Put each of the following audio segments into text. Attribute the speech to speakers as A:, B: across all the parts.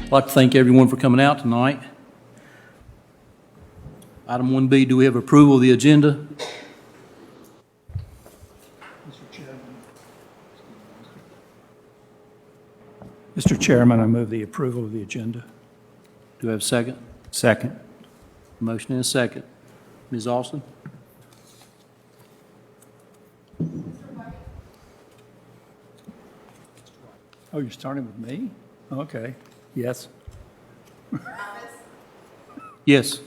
A: I'd like to thank everyone for coming out tonight. Item 1B, do we have approval of the agenda?
B: Mr. Chairman, I move the approval of the agenda.
A: Do we have a second?
B: Second.
A: Motion and a second. Ms. Austin?
B: Oh, you're starting with me? Okay. Yes.
A: Yes.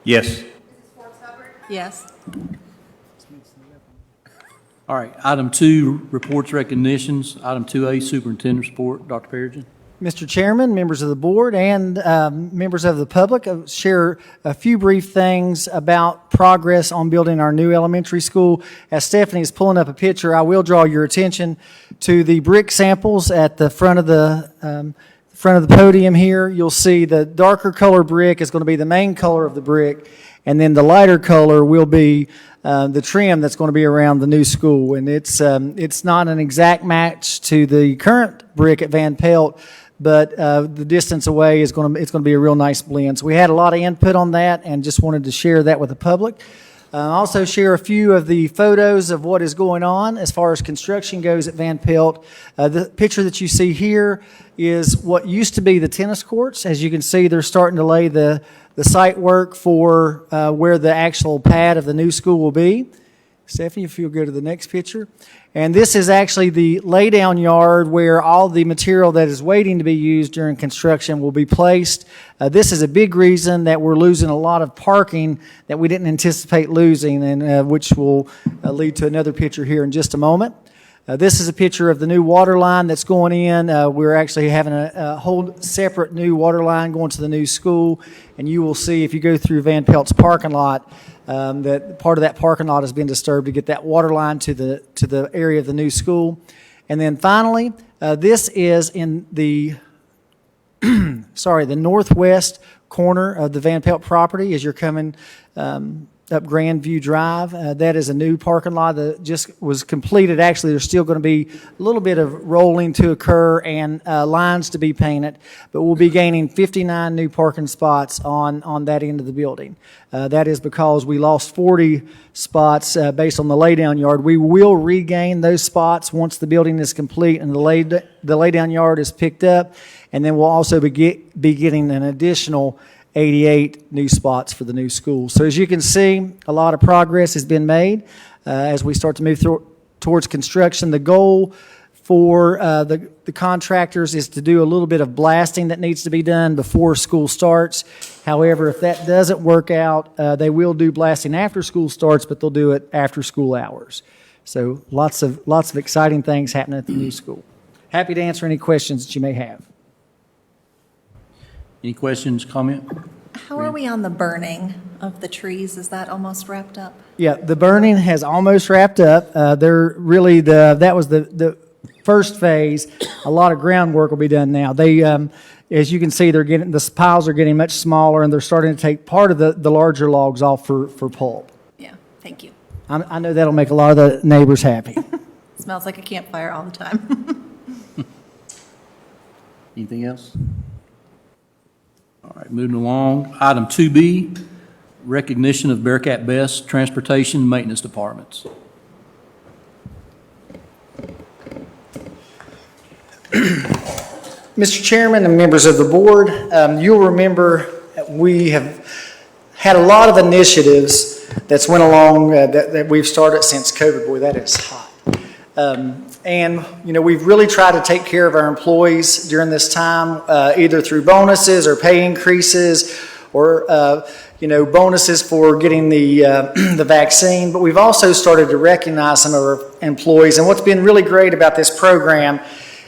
B: Yes.
C: Yes.
A: All right, item 2, reports, recognitions. Item 2A, superintendent's report. Dr. Perigin.
D: Mr. Chairman, members of the board, and members of the public, I'll share a few brief things about progress on building our new elementary school. As Stephanie is pulling up a picture, I will draw your attention to the brick samples at the front of the podium here. You'll see the darker color brick is going to be the main color of the brick, and then the lighter color will be the trim that's going to be around the new school. And it's not an exact match to the current brick at Van Pelt, but the distance away it's going to be a real nice blend. So we had a lot of input on that and just wanted to share that with the public. Also share a few of the photos of what is going on as far as construction goes at Van Pelt. The picture that you see here is what used to be the tennis courts. As you can see, they're starting to lay the site work for where the actual pad of the new school will be. Stephanie, if you'll go to the next picture. And this is actually the laydown yard where all the material that is waiting to be used during construction will be placed. This is a big reason that we're losing a lot of parking that we didn't anticipate losing, and which will lead to another picture here in just a moment. This is a picture of the new water line that's going in. We're actually having a whole separate new water line going to the new school, and you will see if you go through Van Pelt's parking lot that part of that parking lot has been disturbed to get that water line to the area of the new school. And then finally, this is in the the northwest corner of the Van Pelt property as you're coming up Grandview Drive. That is a new parking lot that just was completed. Actually, there's still going to be a little bit of rolling to occur and lines to be painted, but we'll be gaining 59 new parking spots on that end of the building. That is because we lost 40 spots based on the laydown yard. We will regain those spots once the building is complete and the laydown yard is picked up, and then we'll also be getting an additional 88 new spots for the new school. So as you can see, a lot of progress has been made as we start to move towards construction. The goal for the contractors is to do a little bit of blasting that needs to be done before school starts. However, if that doesn't work out, they will do blasting after school starts, but they'll do it after school hours. So lots of exciting things happening at the new school. Happy to answer any questions that you may have.
A: Any questions, comment?
C: How are we on the burning of the trees? Is that almost wrapped up?
D: Yeah, the burning has almost wrapped up. That was the first phase. A lot of groundwork will be done now. They, as you can see, the piles are getting much smaller, and they're starting to take part of the larger logs off for pulp.
C: Yeah, thank you.
D: I know that'll make a lot of the neighbors happy.
C: Smells like a campfire all the time.
A: Anything else? All right, moving along. Item 2B, recognition of Bearcat Best Transportation Maintenance Departments.
D: Mr. Chairman and members of the board, you'll remember we have had a lot of initiatives that's went along that we've started since COVID. Boy, that is hot. And, we've really tried to take care of our employees during this time, either through bonuses or pay increases or, bonuses for getting the vaccine. But we've also started to recognize some of our employees. And what's been really great about this program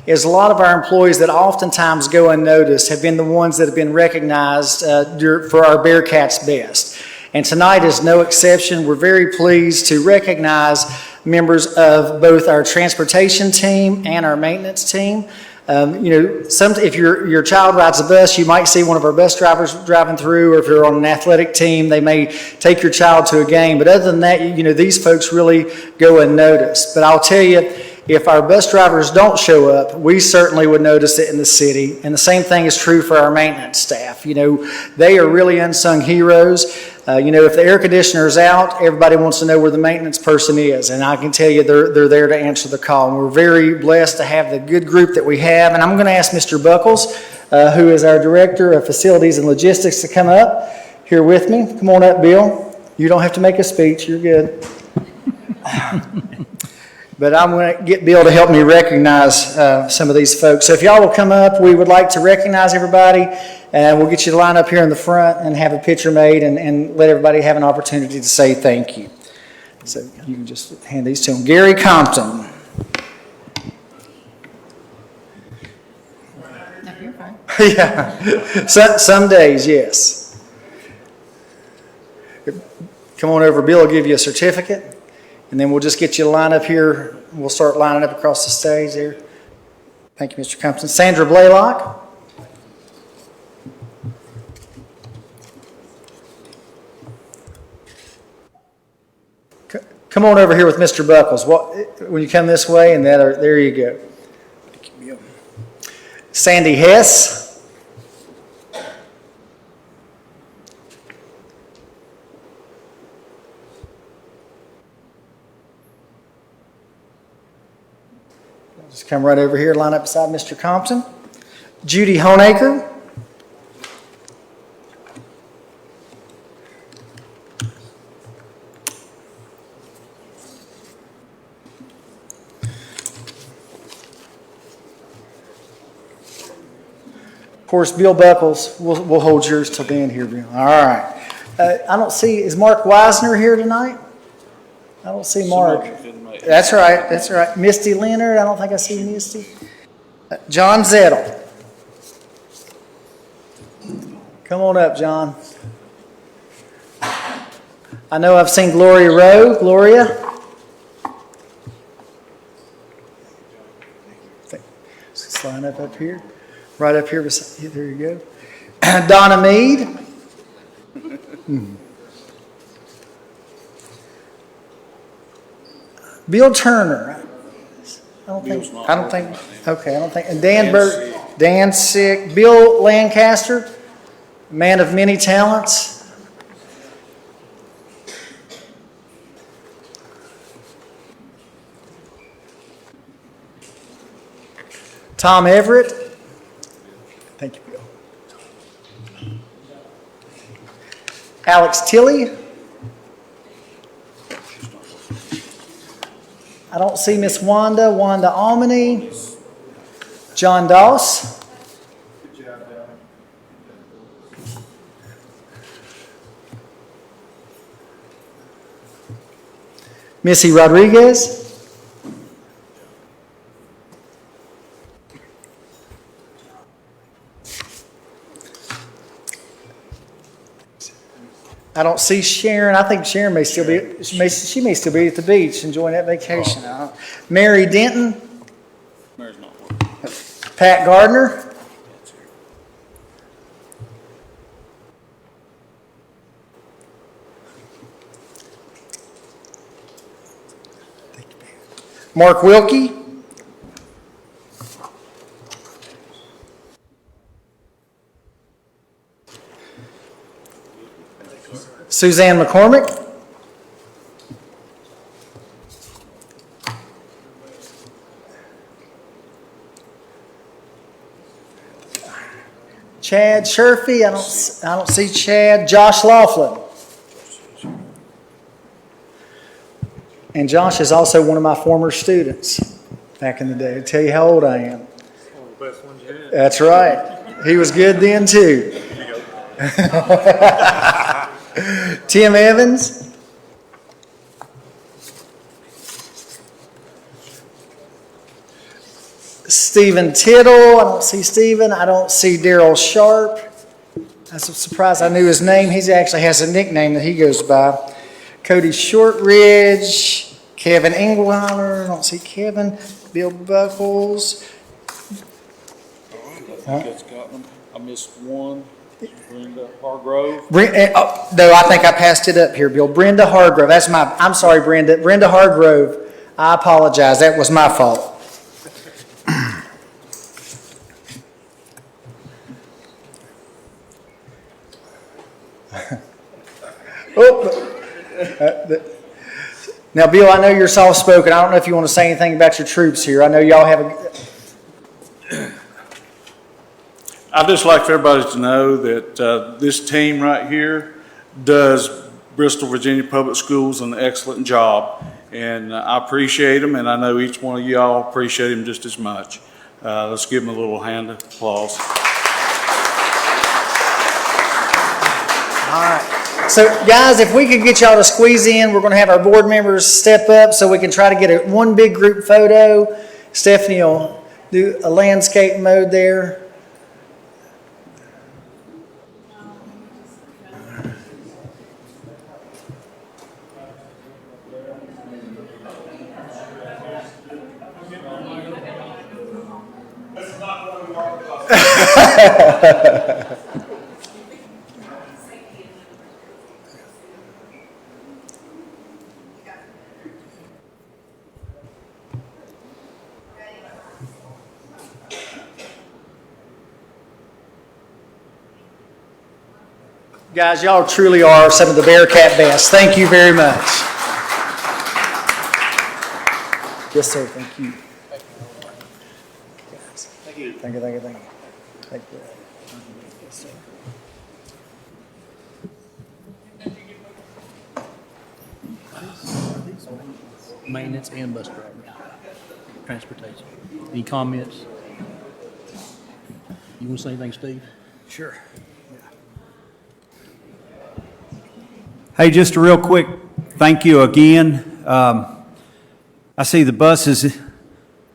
D: is a lot of our employees that oftentimes go unnoticed have been the ones that have been recognized for our Bearcats Best. And tonight is no exception. We're very pleased to recognize members of both our transportation team and our maintenance team. If your child rides a bus, you might see one of our bus drivers driving through, or if you're on an athletic team, they may take your child to a game. But other than that, these folks really go unnoticed. But I'll tell you, If our bus drivers don't show up, we certainly would notice it in the city. And the same thing is true for our maintenance staff. You know, they are really unsung heroes. You know, if the air conditioner is out, everybody wants to know where the maintenance person is. And I can tell you they're there to answer the call. And we're very blessed to have the good group that we have. And I'm going to ask Mr. Buckles, who is our Director of Facilities and Logistics, to come up here with me. Come on up, Bill. You don't have to make a speech. You're good. But I'm going to get Bill to help me recognize some of these folks. So if y'all will come up, we would like to recognize everybody, and we'll get you to line up here in the front and have a picture made and let everybody have an opportunity to say thank you. So you can just hand these to him. Gary Compton.
C: No, you're fine.
D: Yeah, some days, yes. Come on over. Bill will give you a certificate. And then we'll just get you to line up here. We'll start lining up across the stage there. Thank you, Mr. Compton. Sandra Blaylock. Come on over here with Mr. Buckles. When you come this way, and there you go. Thank you, Bill. Sandy Hess. Just come right over here, line up beside Mr. Compton. Judy Honaker. Of course, Bill Buckles, we'll hold yours till the end here, Bill. All right. I don't see, is Mark Wisner here tonight? I don't see Mark. That's right, that's right. Misty Leonard, I don't think I see Misty. John Zettel. Come on up, John. I know I've seen Gloria Rowe. Gloria? Just line up here. Right up here beside you. There you go. Donna Mead. Bill Turner. I don't think. And Dan Sick. Bill Lancaster, man of many talents. Tom Everett. Thank you, Bill. Alex Tilley. I don't see Miss Wanda Almany. John Doss. Missy Rodriguez. I don't see Sharon. I think Sharon may still be. She may still be at the beach enjoying that vacation. Mary Denton.
E: Mary's not working.
D: Pat Gardner. Mark Wilkie. Suzanne McCormick. Chad Sherfy. I don't see Chad. Josh Laughlin. And Josh is also one of my former students back in the day. I'll tell you how old I am.
E: One of the best ones you had.
D: That's right. He was good then too. Tim Evans. Stephen Tittle. I don't see Stephen. I don't see Daryl Sharp. That's a surprise. I knew his name. He actually has a nickname that he goes by. Cody Shortridge. Kevin Engelheimer. I don't see Kevin. Bill Buckles.
E: I missed one. Brenda Hargrove.
D: No, I think I passed it up here, Bill. Brenda Hargrove. I'm sorry, Brenda. Brenda Hargrove. I apologize. That was my fault. Now, Bill, I know you're soft-spoken. I don't know if you want to say anything about your troops here. I know y'all have a...
E: I'd just like for everybody to know that this team right here does Bristol, Virginia Public Schools an excellent job. And I appreciate them, and I know each one of y'all appreciate them just as much. Let's give them a little hand of applause.
D: All right. So, guys, if we could get y'all to squeeze in, we're going to have our board members step up so we can try to get one big group photo. Stephanie will do a landscape mode there. Guys, y'all truly are some of the Bearcat best. Thank you very much. Yes, sir. Thank you. Thank you. Thank you. Thank you. Thank you. Thank you. Yes, sir.
A: Maintenance and bus driver. Transportation. Any comments? You want to say anything, Steve?
B: Sure.
F: Hey, just a real quick thank you again. I see the buses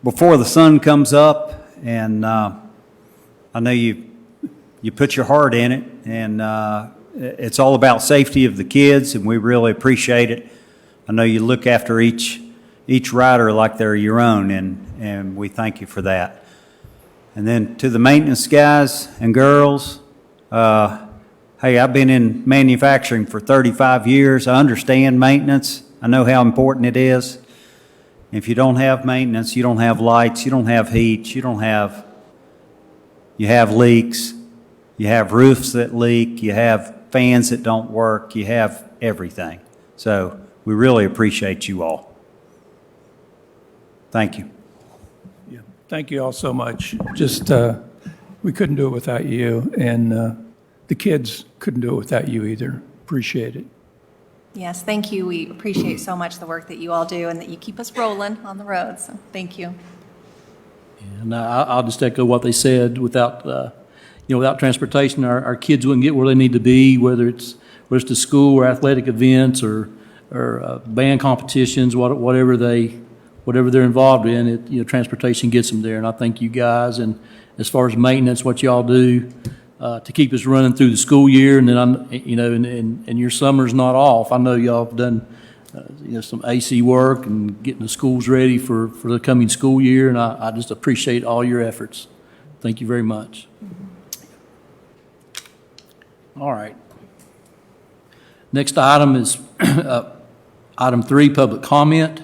F: before the sun comes up, and I know you put your heart in it, and it's all about safety of the kids, and we really appreciate it. I know you look after each rider like they're your own, and we thank you for that. And then to the maintenance guys and girls, hey, I've been in manufacturing for 35 years. I understand maintenance. I know how important it is. If you don't have maintenance, you don't have lights, you don't have heat, you have leaks, you have roofs that leak, you have fans that don't work, you have everything. So we really appreciate you all. Thank you.
B: Yeah. Thank you all so much. Just, we couldn't do it without you, and the kids couldn't do it without you either. Appreciate it.
C: Yes, thank you. We appreciate so much the work that you all do and that you keep us rolling on the road, so thank you.
A: And I'll just echo what they said. Without transportation, our kids wouldn't get where they need to be, whether it's to school or athletic events or band competitions, whatever they're involved in. Transportation gets them there. And I thank you guys. And as far as maintenance, what y'all do to keep us running through the school year, and then and your summer's not off. I know y'all have done some AC work and getting the schools ready for the coming school year, and I just appreciate all your efforts. Thank you very much. All right. Next item is item 3, public comment,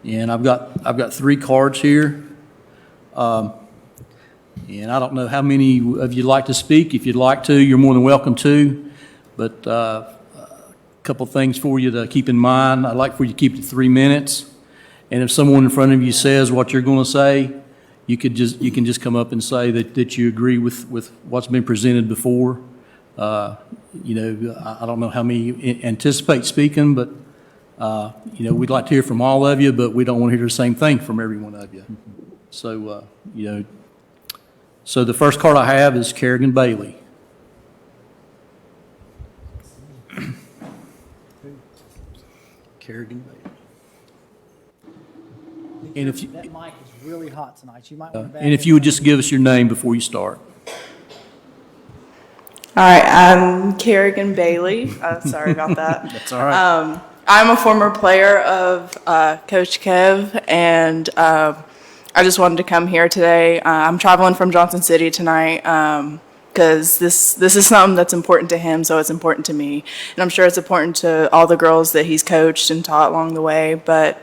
A: and I've got 3 cards here. And I don't know how many of you'd like to speak. If you'd like to, you're more than welcome to. But a couple things for you to keep in mind. I'd like for you to keep it to 3 minutes. And if someone in front of you says what you're going to say, you can just come up and say that you agree with what's been presented before. I don't know how many anticipate speaking, but we'd like to hear from all of you, but we don't want to hear the same thing from every one of you. So So the first card I have is Kerrigan Bailey. Kerrigan Bailey. And if you,
D: That mic is really hot tonight. You might want to back
A: and if you would just give us your name before you start.
G: All right, I'm Kerrigan Bailey. Sorry about that.
A: That's all right.
G: I'm a former player of Coach Kev, and I just wanted to come here today. I'm traveling from Johnson City tonight because this is something that's important to him, so it's important to me. And I'm sure it's important to all the girls that he's coached and taught along the way. But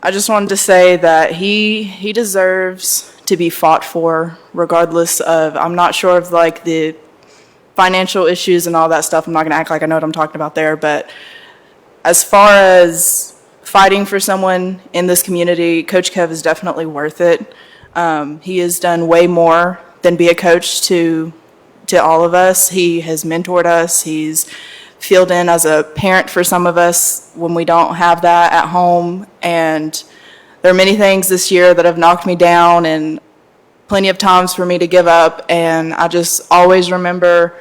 G: I just wanted to say that he deserves to be fought for, regardless of, I'm not sure of like the financial issues and all that stuff. I'm not going to act like I know what I'm talking about there, but as far as fighting for someone in this community, Coach Kev is definitely worth it. He has done way more than be a coach to all of us. He has mentored us. He's filled in as a parent for some of us when we don't have that at home. And there are many things this year that have knocked me down and plenty of times for me to give up. And I just always remember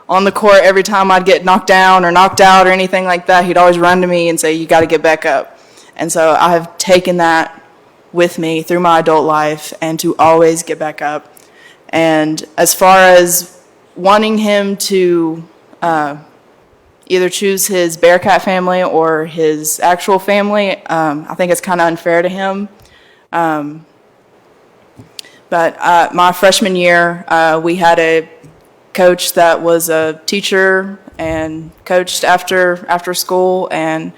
G: on the court, every time I'd get knocked down or knocked out or anything like that, he'd always run to me and say, you got to get back up. And so I have taken that with me through my adult life and to always get back up. And as far as wanting him to either choose his Bearcat family or his actual family, I think it's kind of unfair to him. But my freshman year, we had a coach that was a teacher and coached after school, and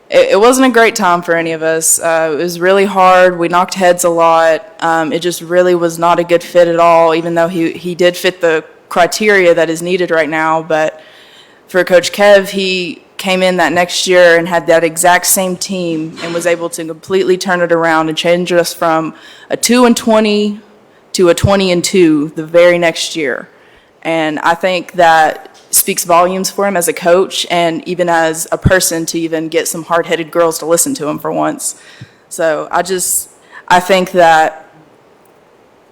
G: it wasn't a great time for any of us. It was really hard. We knocked heads a lot. It just really was not a good fit at all, even though he did fit the criteria that is needed right now. But for Coach Kev, he came in that next year and had that exact same team and was able to completely turn it around and change us from a 2-20 to a 20-2 the very next year. And I think that speaks volumes for him as a coach and even as a person to even get some hard-headed girls to listen to him for once. So I think that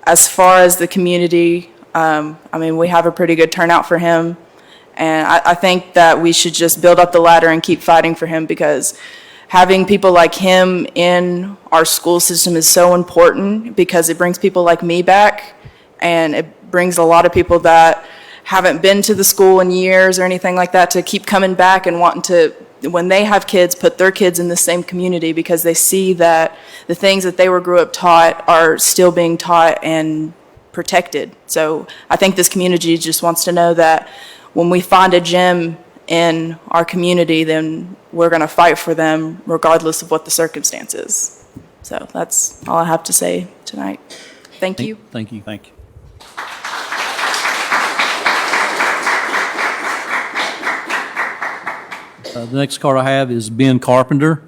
G: as far as the community, we have a pretty good turnout for him. And I think that we should just build up the ladder and keep fighting for him, because having people like him in our school system is so important, because it brings people like me back, and it brings a lot of people that haven't been to the school in years or anything like that to keep coming back and wanting to, when they have kids, put their kids in the same community, because they see that the things that they grew up taught are still being taught and protected. So I think this community just wants to know that when we find a gem in our community, then we're going to fight for them regardless of what the circumstances. So that's all I have to say tonight. Thank you.
A: Thank you.
F: Thank you.
A: The next card I have is Ben Carpenter.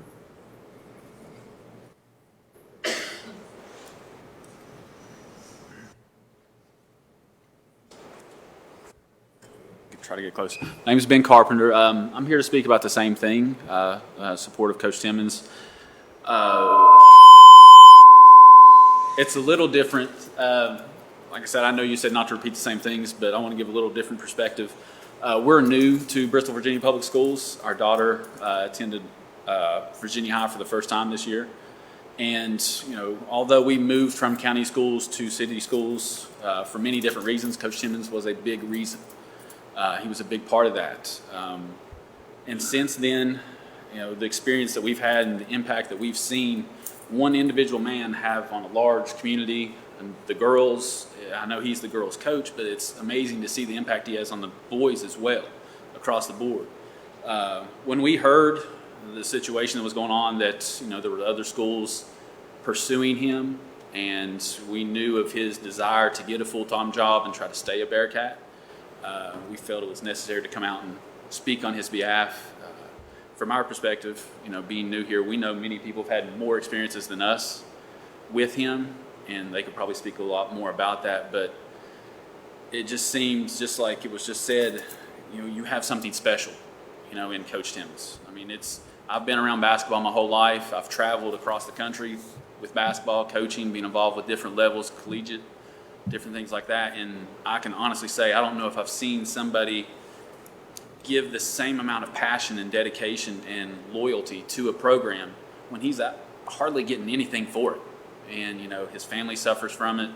H: Try to get close. My name is Ben Carpenter. I'm here to speak about the same thing, support of Coach Timmons. It's a little different. Like I said, I know you said not to repeat the same things, but I want to give a little different perspective. We're new to Bristol, Virginia Public Schools. Our daughter attended Virginia High for the first time this year. And, although we moved from county schools to city schools for many different reasons, Coach Timmons was a big reason. He was a big part of that. And since then, the experience that we've had and the impact that we've seen one individual man have on a large community, and the girls, I know he's the girls' coach, but it's amazing to see the impact he has on the boys as well, across the board. When we heard the situation that was going on, that there were other schools pursuing him, and we knew of his desire to get a full-time job and try to stay a Bearcat, we felt it was necessary to come out and speak on his behalf. From our perspective, being new here, we know many people have had more experiences than us with him, and they could probably speak a lot more about that, but it just seems, just like it was just said, you have something special, in Coach Timmons. I've been around basketball my whole life. I've traveled across the country with basketball, coaching, being involved with different levels, collegiate, different things like that, and I can honestly say I don't know if I've seen somebody give the same amount of passion and dedication and loyalty to a program when he's hardly getting anything for it. And, his family suffers from it,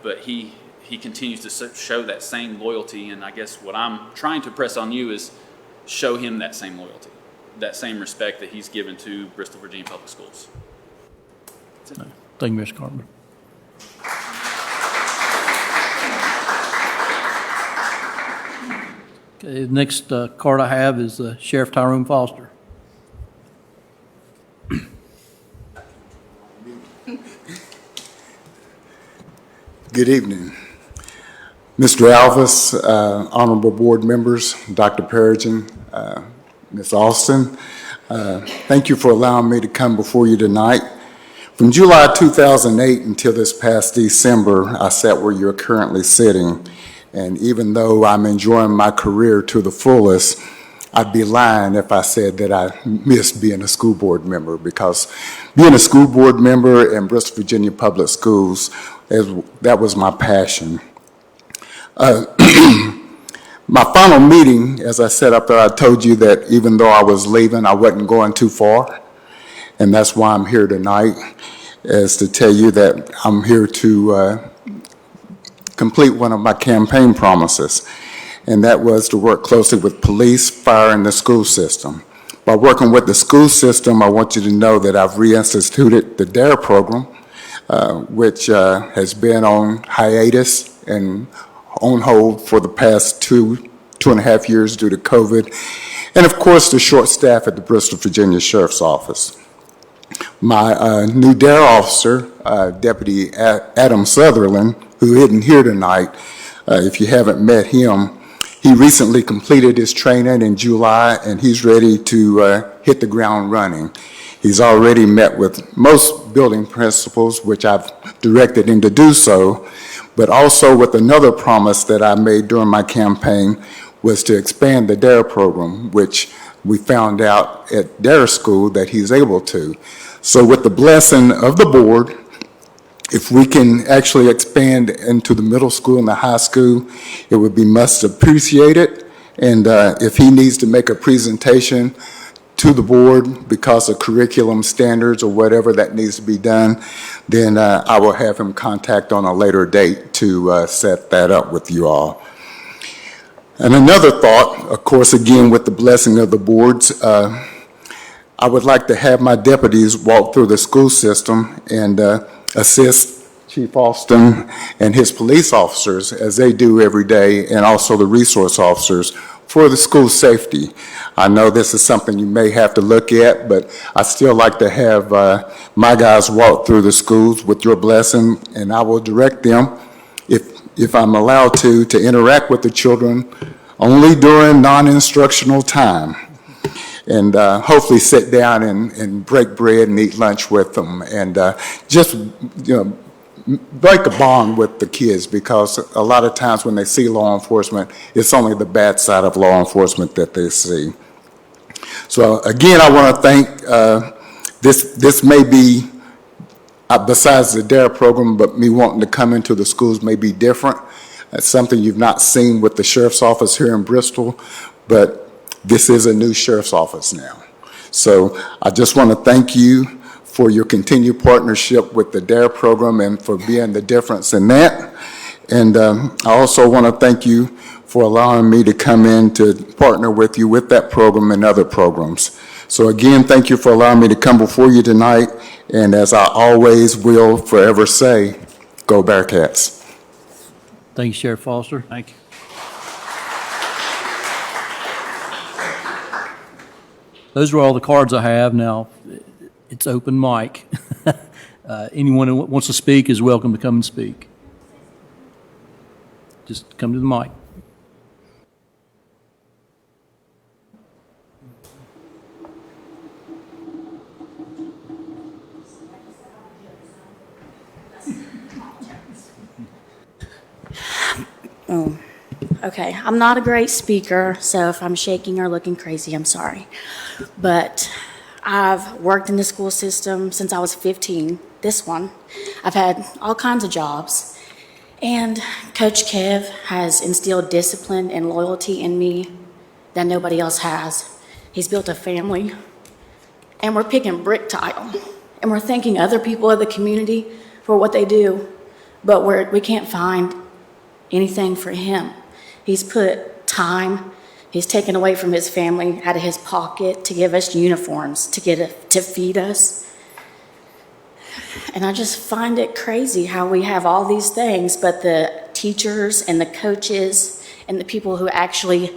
H: but he continues to show that same loyalty. And I guess what I'm trying to press on you is show him that same loyalty, that same respect that he's given to Bristol, Virginia Public Schools.
A: Thank you, Mr. Carpenter. Okay, the next card I have is Sheriff Tyrone Foster.
I: Good evening. Mr. Alvis, honorable board members, Dr. Perigin, Ms. Austin, thank you for allowing me to come before you tonight. From July 2008 until this past December, I sat where you're currently sitting, and even though I'm enjoying my career to the fullest, I'd be lying if I said that I missed being a school board member, because being a school board member in Bristol, Virginia Public Schools, that was my passion. My final meeting, as I said up there, I told you that even though I was leaving, I wasn't going too far. And that's why I'm here tonight, is to tell you that I'm here to complete one of my campaign promises. And that was to work closely with police, fire, and the school system. By working with the school system, I want you to know that I've reinstituted the DARE program, which has been on hiatus and on hold for the past two and a half years due to COVID, and of course the short staff at the Bristol, Virginia Sheriff's Office. My new DARE officer, Deputy Adam Sutherland, who isn't here tonight, if you haven't met him, he recently completed his training in July, and he's ready to hit the ground running. He's already met with most building principals, which I've directed him to do so, but also with another promise that I made during my campaign was to expand the DARE program, which we found out at DARE School that he's able to. So with the blessing of the board, if we can actually expand into the middle school and the high school, it would be much appreciated. And if he needs to make a presentation to the board because of curriculum standards or whatever that needs to be done, then I will have him contact on a later date to set that up with you all. And another thought, of course, again, with the blessing of the boards, I would like to have my deputies walk through the school system and assist Chief Austin and his police officers as they do every day, and also the resource officers for the school safety. I know this is something you may have to look at, but I still like to have my guys walk through the schools with your blessing, and I will direct them, if I'm allowed to interact with the children only during non-instructional time. And hopefully sit down and break bread and eat lunch with them, and just, break a bond with the kids, because a lot of times when they see law enforcement, it's only the bad side of law enforcement that they see. So again, I want to thank, this may be, besides the DARE program, but me wanting to come into the schools may be different. That's something you've not seen with the Sheriff's Office here in Bristol, but this is a new Sheriff's Office now. So I just want to thank you for your continued partnership with the DARE program and for being the difference in that. And I also want to thank you for allowing me to come in to partner with you with that program and other programs. So again, thank you for allowing me to come before you tonight. And as I always will forever say, go Bearcats.
A: Thank you, Sheriff Foster.
F: Thank you.
A: Those are all the cards I have. Now, it's open mic. Anyone who wants to speak is welcome to come and speak. Just come to the mic.
J: Oh, okay. I'm not a great speaker, so if I'm shaking or looking crazy, I'm sorry. But I've worked in the school system since I was 15, this one. I've had all kinds of jobs. And Coach Kev has instilled discipline and loyalty in me that nobody else has. He's built a family, and we're picking brick tile, and we're thanking other people of the community for what they do, but we can't find anything for him. He's put time, he's taken away from his family out of his pocket to give us uniforms, to feed us. And I just find it crazy how we have all these things, but the teachers and the coaches and the people who actually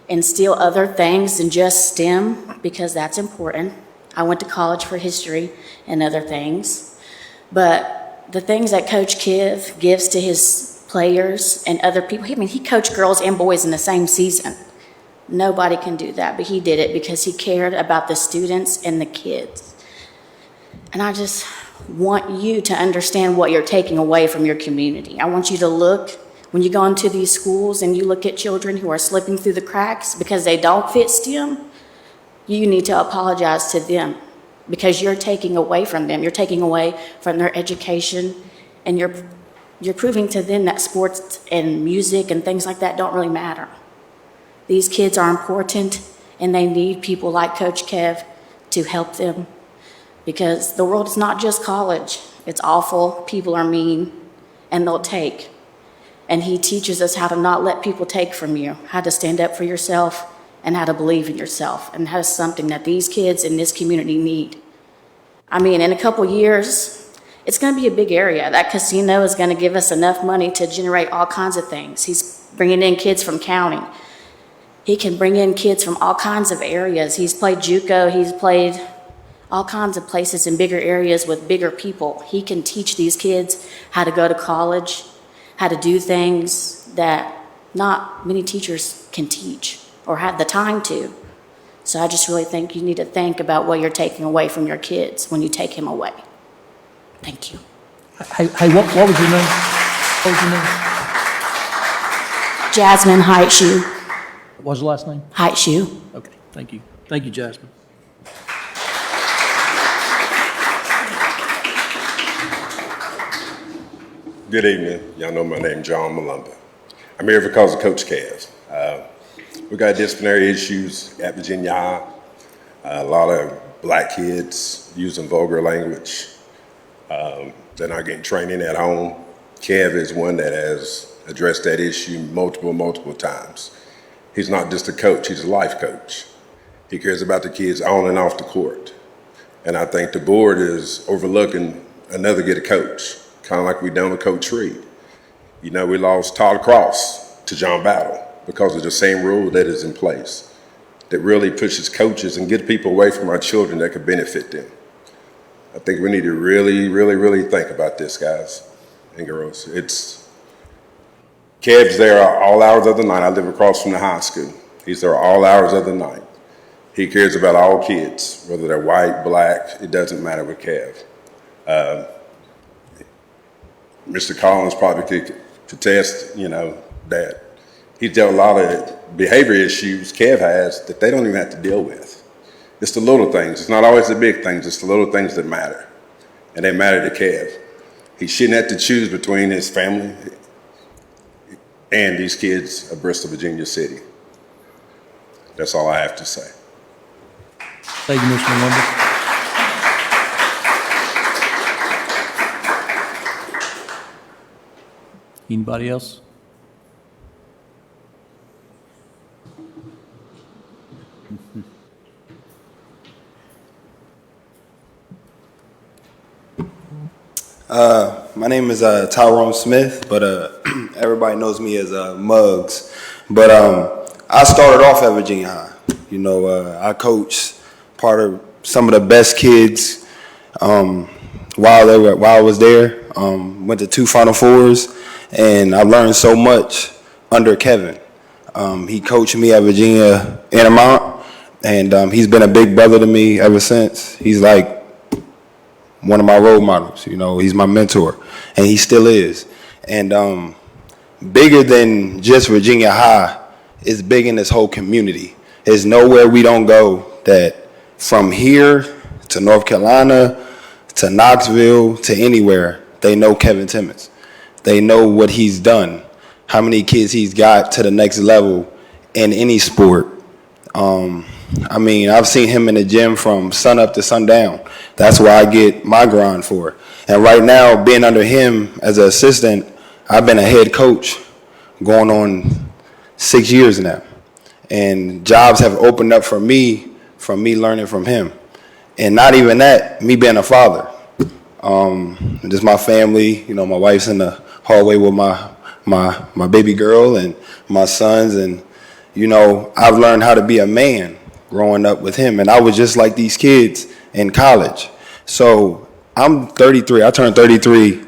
J: instill other things than just STEM, because that's important. I went to college for history and other things, but the things that Coach Kiv gives to his players and other people, I mean, he coached girls and boys in the same season. Nobody can do that, but he did it because he cared about the students and the kids. And I just want you to understand what you're taking away from your community. I want you to look, when you go into these schools and you look at children who are slipping through the cracks because they don't fit STEM, you need to apologize to them because you're taking away from them. You're taking away from their education, and you're proving to them that sports and music and things like that don't really matter. These kids are important, and they need people like Coach Kev to help them, because the world is not just college. It's awful, people are mean, and they'll take. And he teaches us how to not let people take from you, how to stand up for yourself, and how to believe in yourself. And that's something that these kids in this community need. I mean, in a couple years, it's going to be a big area. That casino is going to give us enough money to generate all kinds of things. He's bringing in kids from county. He can bring in kids from all kinds of areas. He's played JUCO. He's played all kinds of places in bigger areas with bigger people. He can teach these kids how to go to college, how to do things that not many teachers can teach or have the time to. So I just really think you need to think about what you're taking away from your kids when you take him away. Thank you.
A: Hey, what was your name? What was your name?
J: Jasmine Heitshoe.
A: What was the last name?
J: Heitshoe.
A: Okay, thank you. Thank you, Jasmine.
K: Good evening. Y'all know my name, John Malumba. I'm here because of Coach Cavs. We got disciplinary issues at Virginia High. A lot of black kids using vulgar language. They're not getting training at home. Kev is one that has addressed that issue multiple times. He's not just a coach, he's a life coach. He cares about the kids on and off the court. And I think the board is overlooking another good coach, kind of like we done with Coach Reed. You know, we lost Todd Cross to John Battle because of the same rule that is in place that really pushes coaches and gets people away from our children that could benefit them. I think we need to really think about this, guys and girls. Kev's there all hours of the night. I live across from the high school. He's there all hours of the night. He cares about all kids, whether they're white, black, it doesn't matter with Kev. Mr. Collins probably could attest, that he's dealt a lot of behavior issues Kev has that they don't even have to deal with. It's the little things. It's not always the big things. It's the little things that matter. And they matter to Kev. He shouldn't have to choose between his family and these kids of Bristol, Virginia City. That's all I have to say.
A: Thank you, Mr. Malumba. Anybody else?
L: My name is Tyrone Smith, but everybody knows me as Muggs. But I started off at Virginia High. I coached part of some of the best kids while I was there. Went to 2 Final Fours, and I learned so much under Kevin. He coached me at Virginia Intermont, and he's been a big brother to me ever since. He's like one of my role models, he's my mentor, and he still is. And bigger than just Virginia High, it's big in this whole community. There's nowhere we don't go that from here to North Carolina to Knoxville to anywhere, they know Kevin Timmons. They know what he's done, how many kids he's got to the next level in any sport. I've seen him in the gym from sun up to sundown. That's why I get my grind for. And right now, being under him as an assistant, I've been a head coach going on 6 years now. And jobs have opened up for me from me learning from him. And not even that, me being a father. Just my family, my wife's in the hallway with my baby girl and my sons. And, I've learned how to be a man growing up with him. And I was just like these kids in college. So I'm 33. I turned 33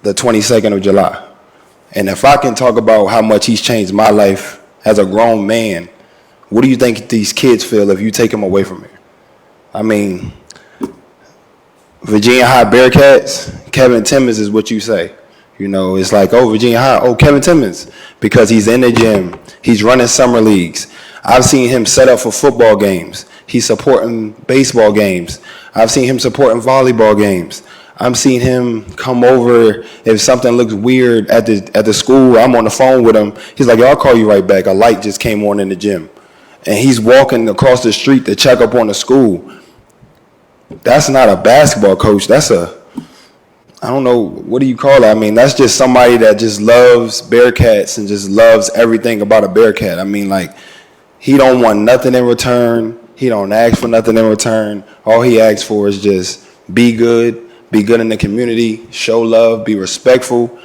L: the 22nd of July. And if I can talk about how much he's changed my life as a grown man, what do you think these kids feel if you take them away from here? I mean, Virginia High Bearcats, Kevin Timmons is what you say. You know, it's like, oh, Virginia High, oh, Kevin Timmons, because he's in the gym, he's running summer leagues. I've seen him set up for football games. He's supporting baseball games. I've seen him supporting volleyball games. I'm seeing him come over if something looks weird at the school. I'm on the phone with him. He's like, yo, I'll call you right back. A light just came on in the gym. And he's walking across the street to check up on the school. That's not a basketball coach. That's I don't know, what do you call it? I mean, that's just somebody that just loves Bearcats and just loves everything about a Bearcat. I mean, like, he don't want nothing in return. He don't ask for nothing in return. All he asks for is just be good in the community, show love, be respectful,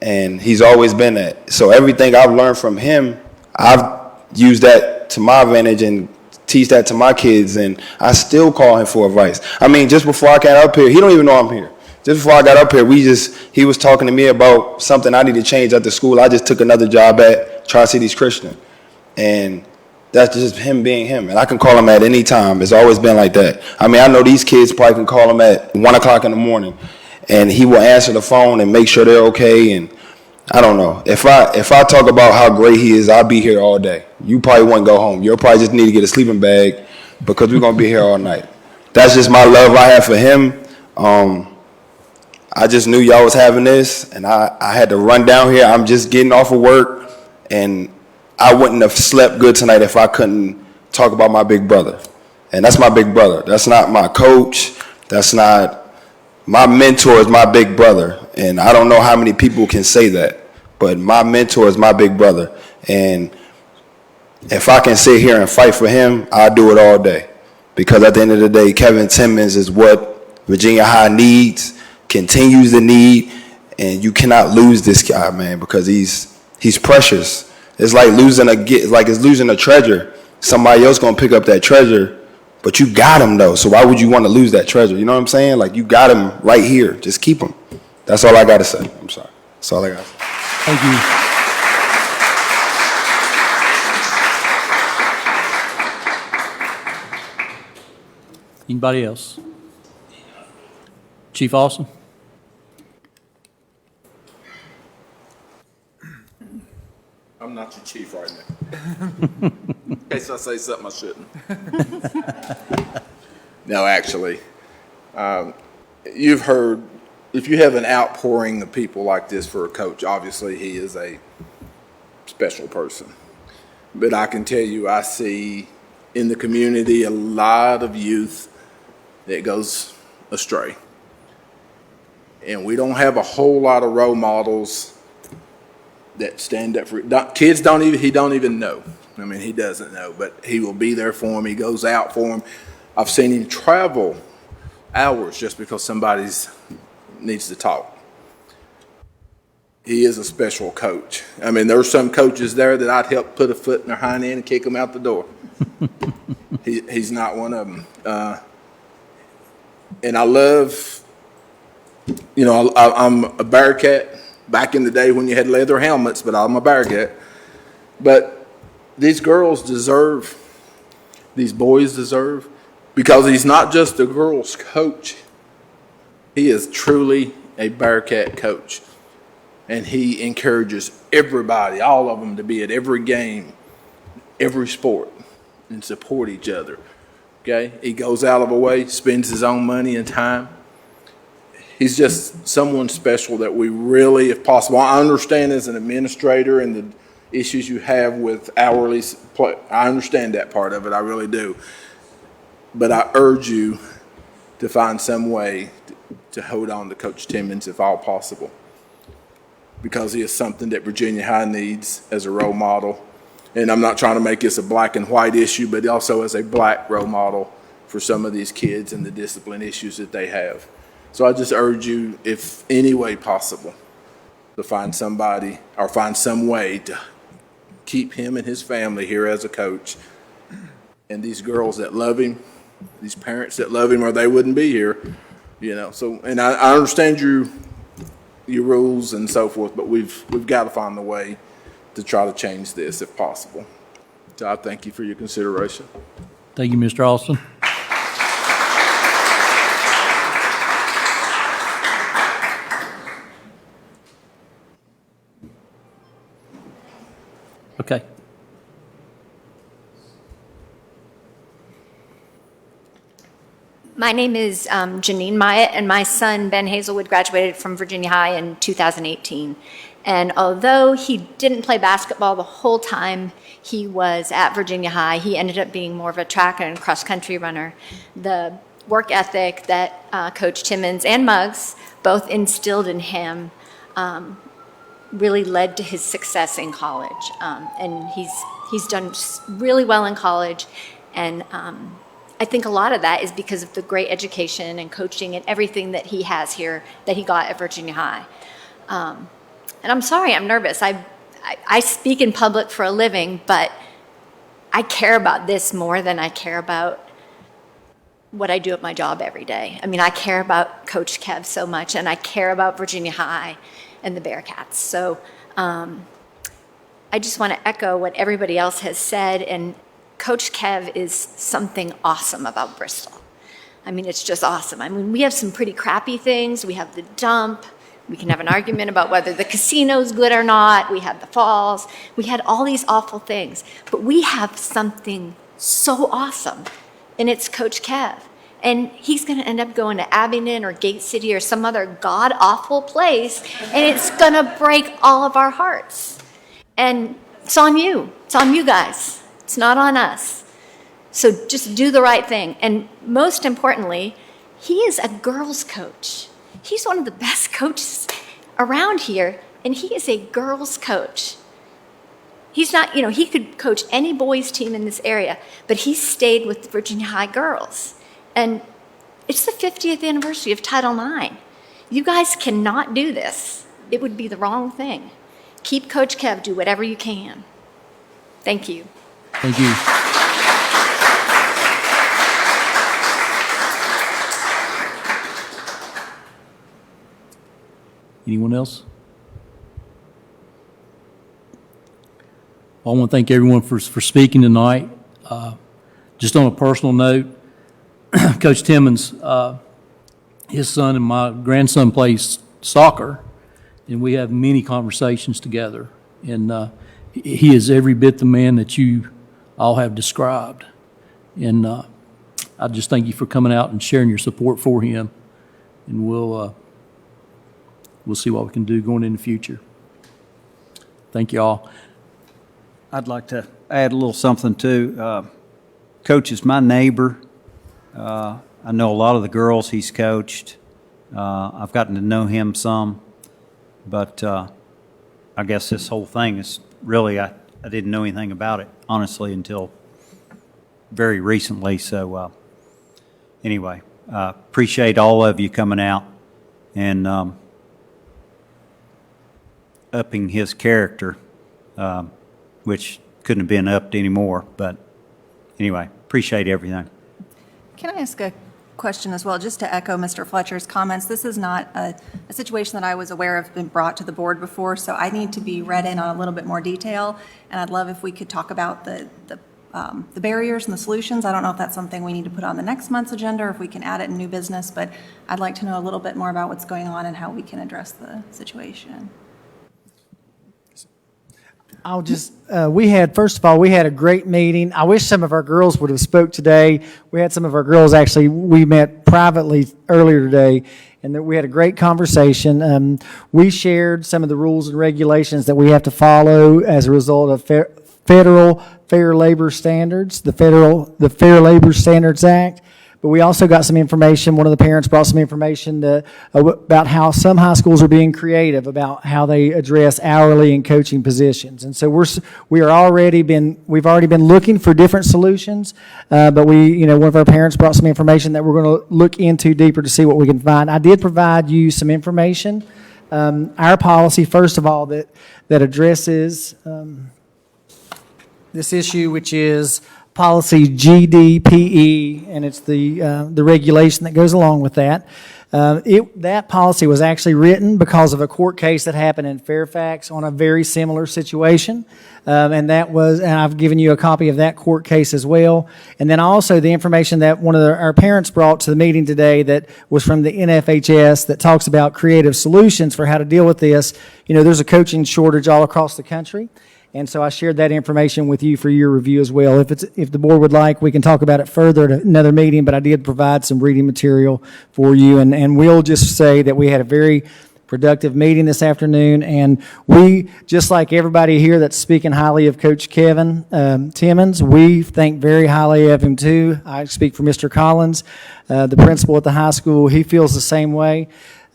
L: and he's always been that. So everything I've learned from him, I've used that to my advantage and teach that to my kids, and I still call him for advice. I mean, just before I got up here, he don't even know I'm here. Just before I got up here, he was talking to me about something I need to change at the school I just took another job at, Tri-Cities Christian. And that's just him being him. And I can call him at any time. It's always been like that. I mean, I know these kids probably can call him at 1 o'clock in the morning, and he will answer the phone and make sure they're okay. And I don't know. If I talk about how great he is, I'll be here all day. You probably won't go home. You'll probably just need to get a sleeping bag because we're going to be here all night. That's just my love I have for him. I just knew y'all was having this, and I had to run down here. I'm just getting off of work, and I wouldn't have slept good tonight if I couldn't talk about my big brother. And that's my big brother. That's not my coach. That's not my mentor is my big brother. And I don't know how many people can say that, but my mentor is my big brother. And if I can sit here and fight for him, I'll do it all day. Because at the end of the day, Kevin Timmons is what Virginia High needs, continues to need, and you cannot lose this guy, man, because he's precious. It's like losing a treasure. Somebody else gonna pick up that treasure, but you got him though. So why would you want to lose that treasure? You know what I'm saying? Like, you got him right here. Just keep him. That's all I gotta say. I'm sorry. That's all I gotta say.
A: Thank you. Anybody else? Chief Austin?
M: I'm not your chief right now. In case I say something I shouldn't. No, actually, you've heard, if you have an outpouring of people like this for a coach, obviously he is a special person. But I can tell you, I see in the community a lot of youth that goes astray. And we don't have a whole lot of role models that stand up for kids. He don't even know. I mean, he doesn't know, but he will be there for him. He goes out for him. I've seen him travel hours just because somebody needs to talk. He is a special coach. I mean, there are some coaches there that I'd help put a foot in their hind end and kick them out the door. He's not one of them. And I love, I'm a Bearcat. Back in the day when you had leather helmets, but I'm a Bearcat. But these girls deserve, these boys deserve, because he's not just a girls' coach. He is truly a Bearcat coach. And he encourages everybody, all of them, to be at every game, every sport, and support each other. Okay? He goes out of a way, spends his own money and time. He's just someone special that we really, if possible, I understand as an administrator and the issues you have with hourly, I understand that part of it, I really do. But I urge you to find some way to hold on to Coach Timmons if all possible, because he is something that Virginia High needs as a role model. And I'm not trying to make this a black and white issue, but also as a black role model for some of these kids and the discipline issues that they have. So I just urge you, if any way possible, to find somebody or find some way to keep him and his family here as a coach. And these girls that love him, these parents that love him, or they wouldn't be here, So, and I understand you your rules and so forth, but we've got to find a way to try to change this if possible. So I thank you for your consideration.
A: Thank you, Mr. Austin. Okay.
N: My name is Janine Myatt, and my son, Ben Hazelwood, graduated from Virginia High in 2018. And although he didn't play basketball the whole time he was at Virginia High, he ended up being more of a track and cross-country runner. The work ethic that Coach Timmons and Muggs both instilled in him really led to his success in college. And he's done really well in college, and I think a lot of that is because of the great education and coaching and everything that he has here that he got at Virginia High. And I'm sorry, I'm nervous. I speak in public for a living, but I care about this more than I care about what I do at my job every day. I mean, I care about Coach Kev so much, and I care about Virginia High and the Bearcats. So I just want to echo what everybody else has said, and Coach Kev is something awesome about Bristol. I mean, it's just awesome. I mean, we have some pretty crappy things. We have the dump. We can have an argument about whether the casino's good or not. We have the falls. We had all these awful things. But we have something so awesome, and it's Coach Kev. And he's going to end up going to Abingdon or Gate City or some other god-awful place, and it's going to break all of our hearts. And it's on you. It's on you guys. It's not on us. So just do the right thing. And most importantly, he is a girls' coach. He's one of the best coaches around here, and he is a girls' coach. He's not, he could coach any boys' team in this area, but he stayed with the Virginia High girls. And it's the 50th anniversary of Title IX. You guys cannot do this. It would be the wrong thing. Keep Coach Kev, do whatever you can. Thank you.
A: Thank you. Anyone else? I want to thank everyone for speaking tonight. Just on a personal note, Coach Timmons, his son and my grandson plays soccer, and we have many conversations together. And he is every bit the man that you all have described. And I just thank you for coming out and sharing your support for him. And we'll see what we can do going in the future. Thank you all.
F: I'd like to add a little something too. Coach is my neighbor. I know a lot of the girls he's coached. I've gotten to know him some, but I guess this whole thing is really, I didn't know anything about it, honestly, until very recently. So anyway, appreciate all of you coming out and upping his character, which couldn't have been upped anymore. But anyway, appreciate everything.
C: Can I ask a question as well, just to echo Mr. Fletcher's comments? This is not a situation that I was aware of been brought to the board before, so I need to be read in on a little bit more detail, and I'd love if we could talk about the barriers and the solutions. I don't know if that's something we need to put on the next month's agenda or if we can add it in new business, but I'd like to know a little bit more about what's going on and how we can address the situation.
D: I'll just, first of all, we had a great meeting. I wish some of our girls would have spoke today. We had some of our girls, actually, we met privately earlier today, and we had a great conversation. We shared some of the rules and regulations that we have to follow as a result of federal fair labor standards, the Fair Labor Standards Act. But we also got some information, one of the parents brought some information about how some high schools are being creative about how they address hourly and coaching positions. And so we've already been looking for different solutions, but one of our parents brought some information that we're going to look into deeper to see what we can find. I did provide you some information. Our policy, first of all, that addresses this issue, which is policy GDPE, and it's the regulation that goes along with that. That policy was actually written because of a court case that happened in Fairfax on a very similar situation. And I've given you a copy of that court case as well. And then also the information that one of our parents brought to the meeting today that was from the NFHS that talks about creative solutions for how to deal with this. You know, there's a coaching shortage all across the country. And so I shared that information with you for your review as well. If the board would like, we can talk about it further at another meeting, but I did provide some reading material for you. And we'll just say that we had a very productive meeting this afternoon, and we, just like everybody here that's speaking highly of Coach Kevin Timmons, we think very highly of him too. I speak for Mr. Collins, the principal at the high school. He feels the same way.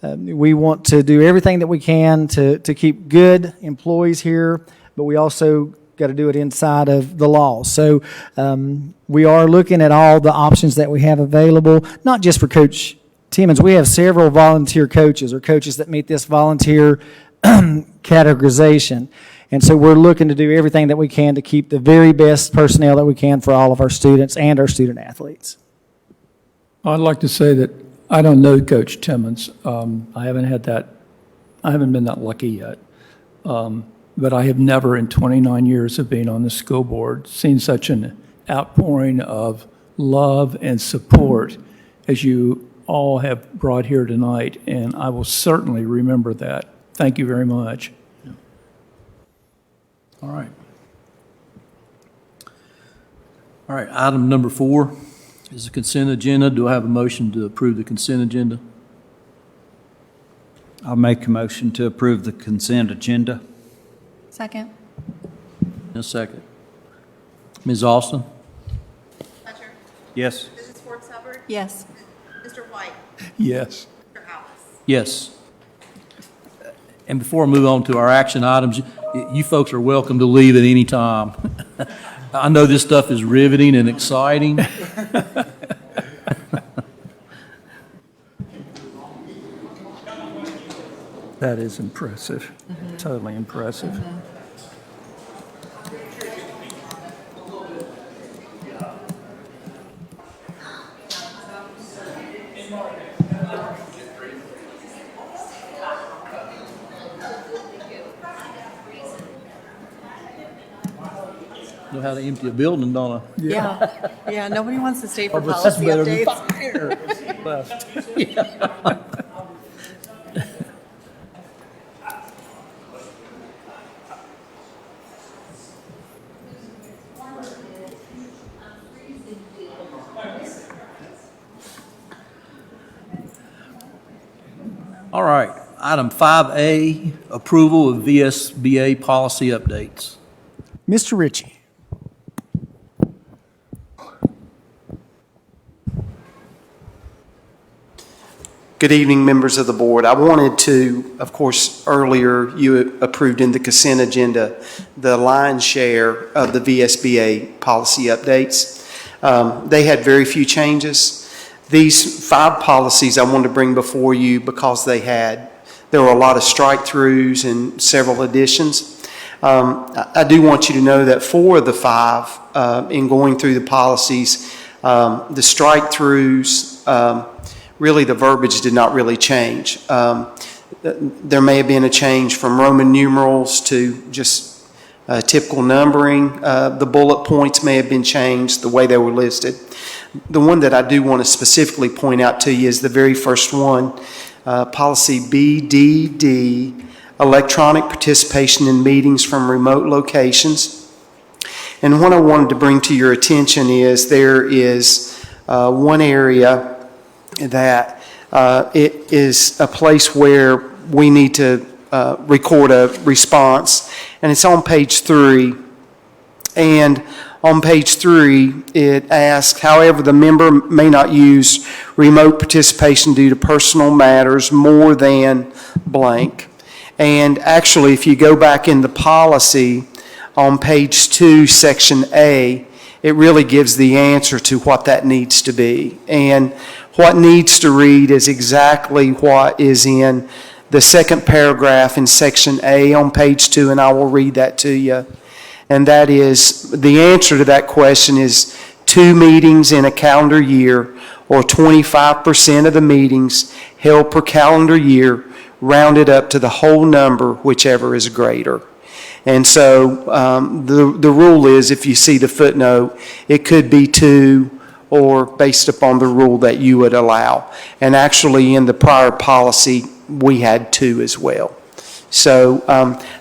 D: We want to do everything that we can to keep good employees here, but we also got to do it inside of the law. So we are looking at all the options that we have available, not just for Coach Timmons. We have several volunteer coaches or coaches that meet this volunteer categorization. And so we're looking to do everything that we can to keep the very best personnel that we can for all of our students and our student athletes.
B: I'd like to say that I don't know Coach Timmons. I haven't been that lucky yet. But I have never in 29 years of being on the school board seen such an outpouring of love and support as you all have brought here tonight, and I will certainly remember that. Thank you very much.
A: All right. All right, item number 4 is the consent agenda. Do I have a motion to approve the consent agenda?
F: I'll make a motion to approve the consent agenda.
C: Second.
A: In a second. Ms. Austin?
O: Fletcher.
F: Yes.
O: Mrs. Ford Hubbard.
C: Yes.
O: Mr. White.
B: Yes.
O: Mr. Alice.
A: Yes. And before I move on to our action items, you folks are welcome to leave at any time. I know this stuff is riveting and exciting.
B: That is impressive. Totally impressive.
A: Know how to empty a building, don't I?
C: Yeah. Yeah, nobody wants to stay for
A: Oh, but that's
C: policy
A: better than
C: updates.
A: fire. All right, item 5A, approval of VSBA policy updates.
D: Mr. Ritchie.
P: Good evening, members of the board. I wanted to, of course, earlier you approved in the consent agenda the lion's share of the VSBA policy updates. They had very few changes. These 5 policies I wanted to bring before you because there were a lot of strike-throughs and several additions. I do want you to know that 4 of the 5, in going through the policies, the strike-throughs, really the verbiage did not really change. There may have been a change from Roman numerals to just typical numbering. The bullet points may have been changed the way they were listed. The one that I do want to specifically point out to you is the very first one, policy BDD, electronic participation in meetings from remote locations. And what I wanted to bring to your attention is there is one area that it is a place where we need to record a response, and it's on page 3. And on page 3, it asks, however, the member may not use remote participation due to personal matters more than blank. And actually, if you go back in the policy on page 2, section A, it really gives the answer to what that needs to be. And what needs to read is exactly what is in the second paragraph in section A on page 2, and I will read that to you. And that is, the answer to that question is 2 meetings in a calendar year, or 25% of the meetings held per calendar year, rounded up to the whole number, whichever is greater. And so the rule is, if you see the footnote, it could be 2 or based upon the rule that you would allow. And actually, in the prior policy, we had 2 as well. So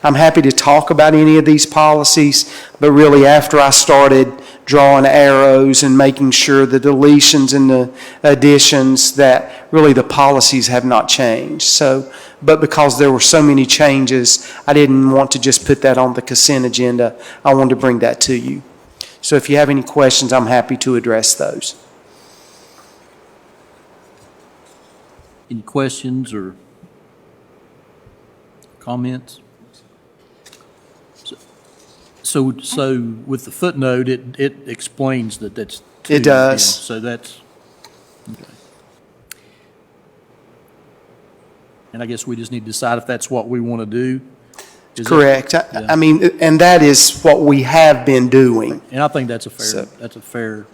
P: I'm happy to talk about any of these policies, but really after I started drawing arrows and making sure the deletions and the additions, that really the policies have not changed. So, but because there were so many changes, I didn't want to just put that on the consent agenda. I wanted to bring that to you. So if you have any questions, I'm happy to address those.
A: Any questions or comments? So with the footnote, it explains that that's 2.
P: It does.
A: So that's, okay. And I guess we just need to decide if that's what we want to do. Is
P: Correct.
A: that-
P: I mean, and that is what we have been doing.
A: And I think that's a fair,
P: So-
A: that's a fair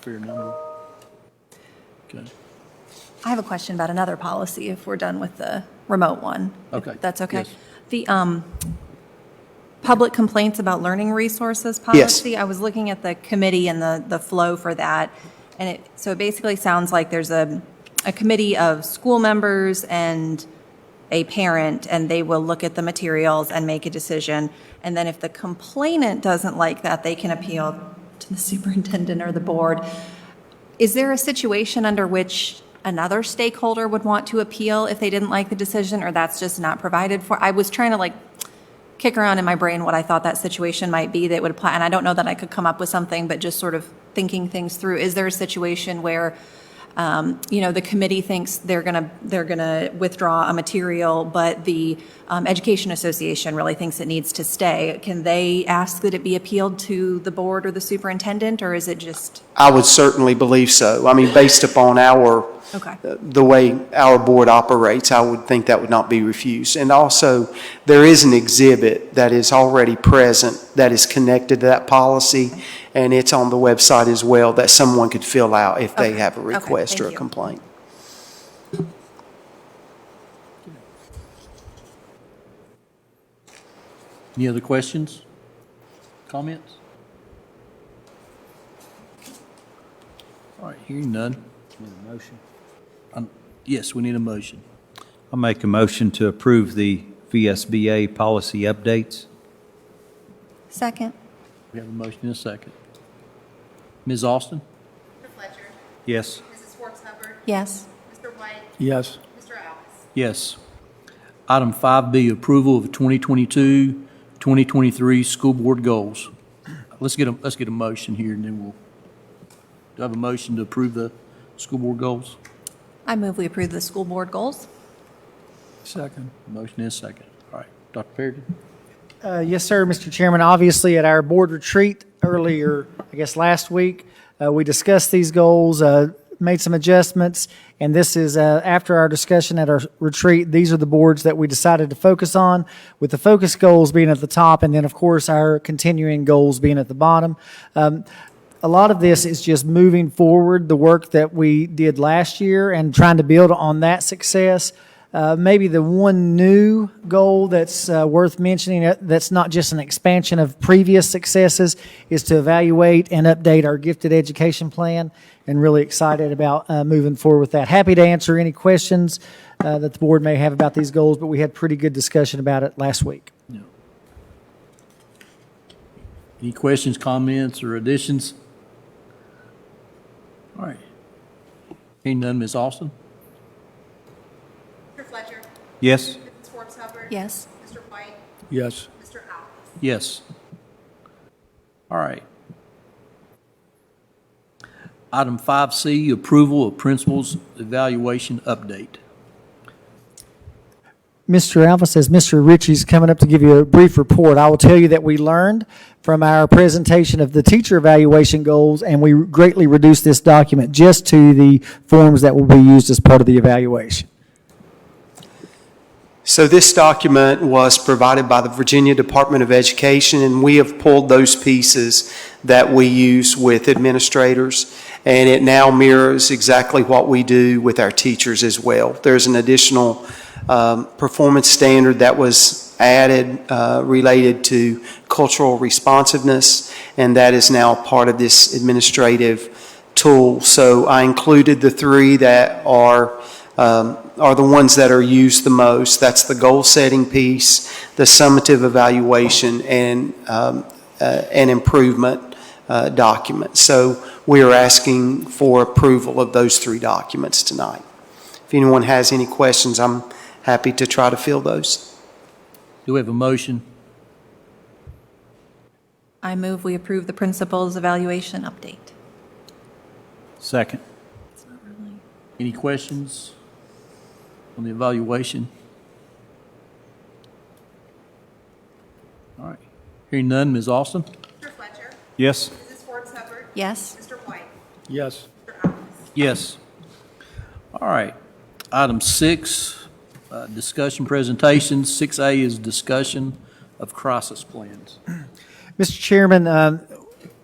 A: number. Okay.
C: I have a question about another policy if we're done with the remote one. if
A: Okay.
C: That's okay.
A: Yes.
C: The public complaints about learning resources policy. I was looking at the committee and the flow for that. And so it basically sounds like there's a committee of school members and a parent, and they will look at the materials and make a decision. And then if the complainant doesn't like that, they can appeal to the superintendent or the board. Is there a situation under which another stakeholder would want to appeal if they didn't like the decision, or that's just not provided for? I was trying to kick around in my brain what I thought that situation might be that would apply, and I don't know that I could come up with something, but just sort of thinking things through. Is there a situation where the committee thinks they're gonna withdraw a material, but the Education Association really thinks it needs to stay? Can they ask that it be appealed to the board or the superintendent, or is it just?
P: I would certainly believe so. I mean, based upon
C: Okay.
P: the way our board operates, I would think that would not be refused. And also, there is an exhibit that is already present that is connected to that policy, and it's on the website as well, that someone could fill out if they
C: Okay.
P: have a
C: Okay,
P: request or a
C: thank you.
P: complaint.
A: Any other questions? Comments? All right, hearing none.
F: Motion.
A: Yes, we need a motion.
F: I'll make a motion to approve the VSBA policy updates.
C: Second.
A: We have a motion and a second. Ms. Austin?
O: Mr. Fletcher.
F: Yes.
O: Mrs. Schwartz Hubbard.
C: Yes.
O: Mr. White.
B: Yes.
O: Mr. Alves.
A: Yes. Item 5B, approval of 2022-2023 school board goals. Let's get a motion here, and then do I have a motion to approve the school board goals?
C: I move we approve the school board goals.
B: Second.
A: Motion is second. All right, Dr. Perry?
D: Yes, sir, Mr. Chairman. Obviously, at our board retreat earlier, I guess last week, we discussed these goals, made some adjustments, and this is after our discussion at our retreat. These are the boards that we decided to focus on, with the focus goals being at the top, and then, of course, our continuing goals being at the bottom. A lot of this is just moving forward the work that we did last year and trying to build on that success. Maybe the one new goal that's worth mentioning, that's not just an expansion of previous successes, is to evaluate and update our gifted education plan, and really excited about moving forward with that. Happy to answer any questions that the board may have about these goals, but we had pretty good discussion about it last week.
A: No. Any questions, comments, or additions? All right. Hearing none, Ms. Austin?
O: Mr. Fletcher.
F: Yes.
O: Mrs. Schwartz Hubbard.
C: Yes.
O: Mr. White.
B: Yes.
O: Mr. Alves.
A: Yes. All right. Item 5C, approval of principals evaluation update.
D: Mr. Alva says Mr. Ritchie's coming up to give you a brief report. I will tell you that we learned from our presentation of the teacher evaluation goals, and we greatly reduced this document just to the forms that will be used as part of the evaluation.
P: So this document was provided by the Virginia Department of Education, and we have pulled those pieces that we use with administrators, and it now mirrors exactly what we do with our teachers as well. There's an additional performance standard that was added related to cultural responsiveness, and that is now part of this administrative tool. So I included the three that are the ones that are used the most. That's the goal-setting piece, the summative evaluation, and an improvement document. So we are asking for approval of those three documents tonight. If anyone has any questions, I'm happy to try to fill those.
A: Do we have a motion?
C: I move we approve the principal's evaluation update.
F: Second.
A: Any questions on the evaluation? All right. Hearing none, Ms. Austin?
O: Mr. Fletcher?
F: Yes.
O: Mrs. Forbes Hubbard?
C: Yes.
O: Mr. White?
B: Yes.
O: Mr. Alves?
A: Yes. All right. Item 6, discussion presentations. 6A is discussion of crisis plans.
D: Mr. Chairman,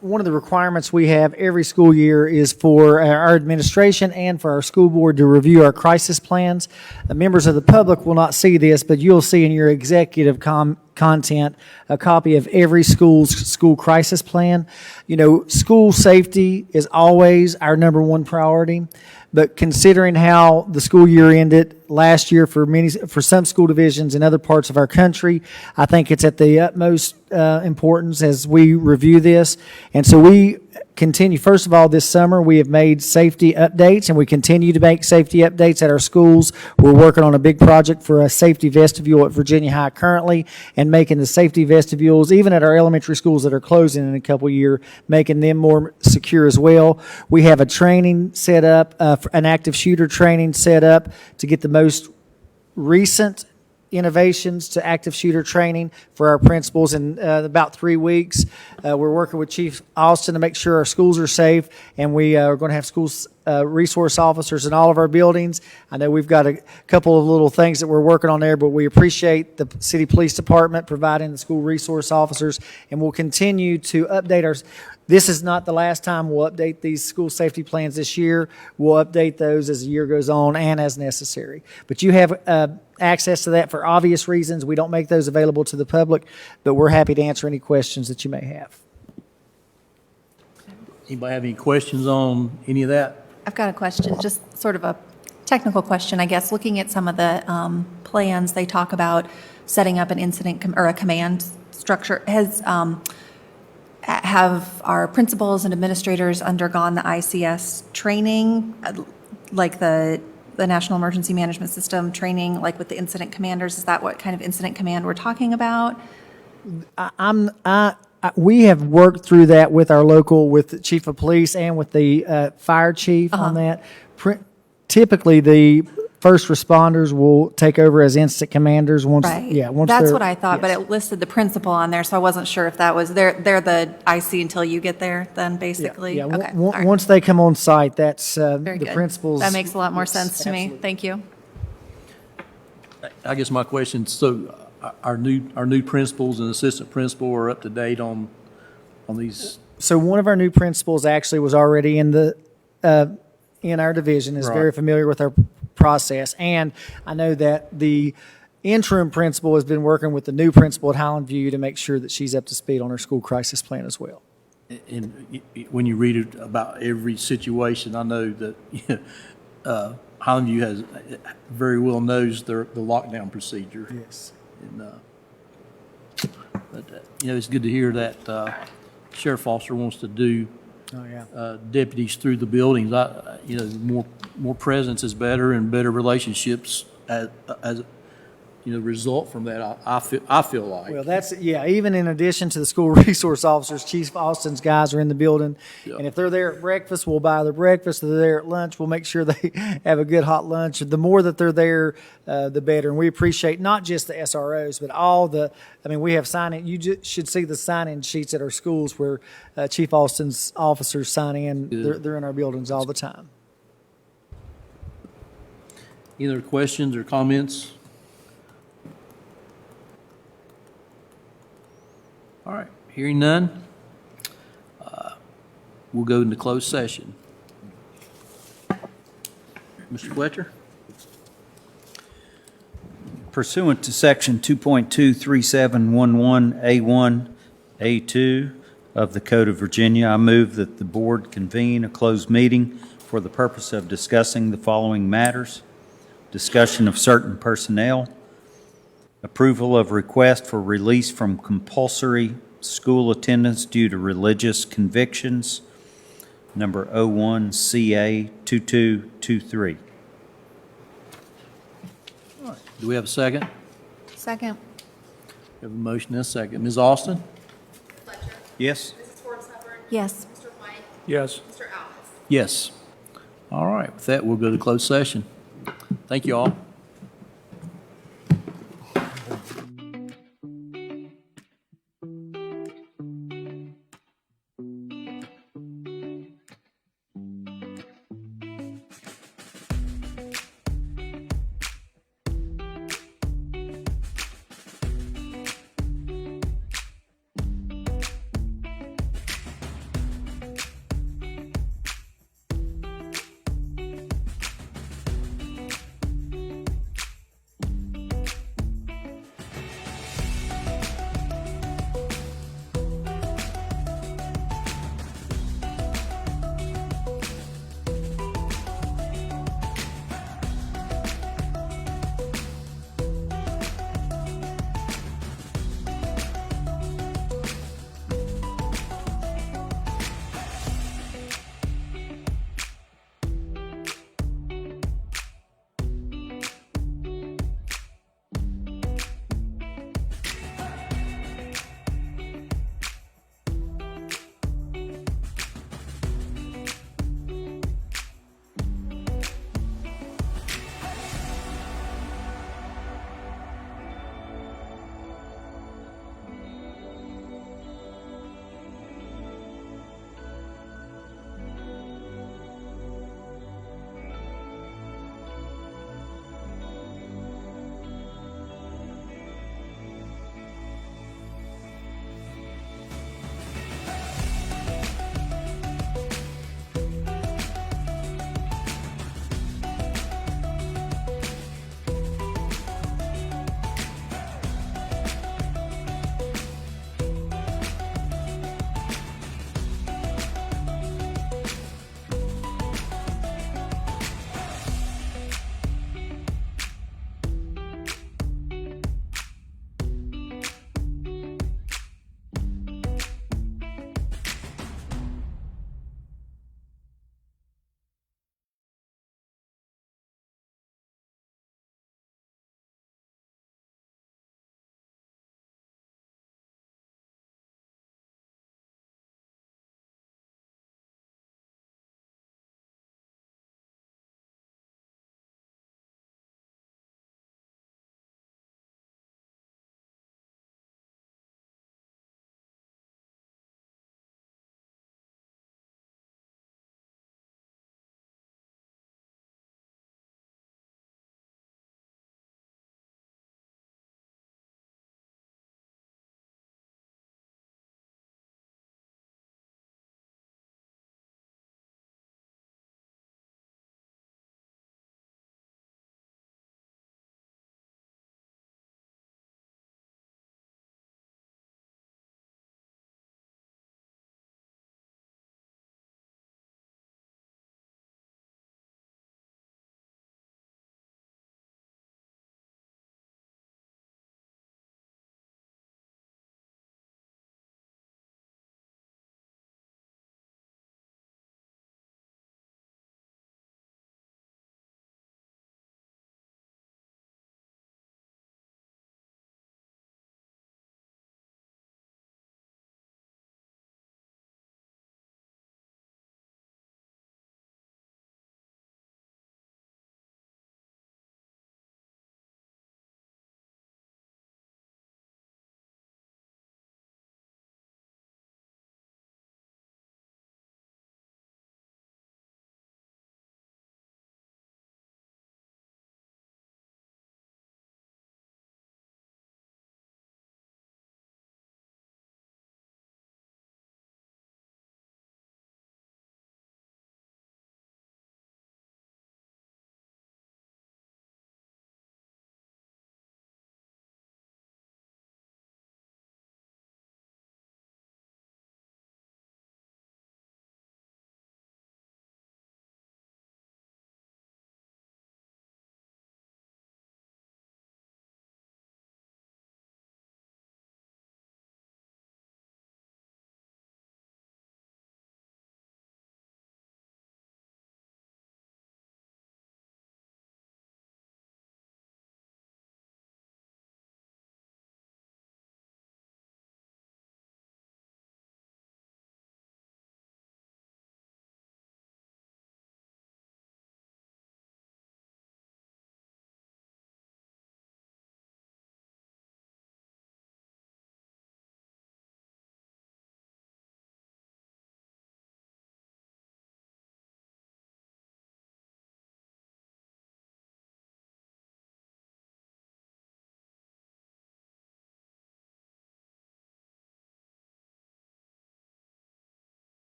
D: one of the requirements we have every school year is for our administration and for our school board to review our crisis plans. Members of the public will not see this, but you'll see in your executive content a copy of every school's school crisis plan. You know, school safety is always our number one priority, but considering how the school year ended last year for some school divisions in other parts of our country, I think it's at the utmost importance as we review this. And so we continue, first of all, this summer we have made safety updates, and we continue to make safety updates at our schools. We're working on a big project for a safety vestibule at Virginia High currently, and making the safety vestibules, even at our elementary schools that are closing in a couple of years, making them more secure as well. We have a training set up, an active shooter training set up to get the most recent innovations to active shooter training for our principals in about 3 weeks. We're working with Chief Austin to make sure our schools are safe, and we are going to have schools resource officers in all of our buildings. I know we've got a couple of little things that we're working on there, but we appreciate the city police department providing the school resource officers, and we'll continue to update our. This is not the last time we'll update these school safety plans this year. We'll update those as the year goes on and as necessary. But you have access to that for obvious reasons. We don't make those available to the public, but we're happy to answer any questions that you may have.
A: Anybody have any questions on any of that?
C: I've got a question, just sort of a technical question, I guess. Looking at some of the plans, they talk about setting up an incident or a command structure. Have our principals and administrators undergone the ICS training, like the National Emergency Management System training, like with the incident commanders? Is that what kind of incident command we're talking about?
D: We have worked through that with our local, with the chief of police and with the fire chief on that. Typically, the first responders will take over as incident commanders once.
C: Right.
D: Yeah, once
C: that's
D: they're-
C: what I thought, but
D: yes.
C: it listed the principal on there, so I wasn't sure if that was they're the IC until you get there. Then basically,
D: Yeah,
C: okay. All right.
D: once they come on site, that's
C: Very
D: the
C: good.
D: principals.
C: That makes a lot more
D: Yes,
C: sense to me.
D: absolutely.
C: Thank you.
A: I guess my question, so our new principals and assistant principal are up to date on these?
D: So one of our new principals actually was already in the in our division, is very
A: Right.
D: familiar with our process, and I know that the interim principal has been working with the new principal at Highland View to make sure that she's up to speed on her school crisis plan as well.
A: And when you read it about every situation, I know that Highland View has very well knows the lockdown procedure.
D: Yes.
A: And, but it's good to hear that Sheriff Foster wants to do
D: Oh, yeah.
A: deputies through the buildings. More presence is better, and better relationships as result from that. I feel like.
D: Well, even in addition to the school resource officers, Chief Austin's guys are in the building.
A: Yeah.
D: And if they're there at breakfast, we'll buy their breakfast. If they're there at lunch, we'll make sure they have a good hot lunch. The more that they're there, the better. And we appreciate not just the SROs, but we have sign-in. You should see the sign-in sheets at our schools where Chief Austin's officers sign in. They're in our buildings all the time.
A: Any other questions or comments? All right, hearing none. we'll go into closed session. Mr. Fletcher?
F: Pursuant to Section 2.23711A1, A2 of the Code of Virginia, I move that the board convene a closed meeting for the purpose of discussing the following matters: discussion of certain personnel, approval of request for release from compulsory school attendance due to religious convictions, number 01CA2223.
A: Do we have a second?
C: Second.
A: We have a motion and a second. Ms. Austin?
O: Fletcher.
F: Yes?
O: Mrs. Forbes Hubbard.
C: Yes.
O: Mr. White.
B: Yes.
O: Mr. Alves.
A: Yes. All right, with that, we'll go to closed session. Thank you all.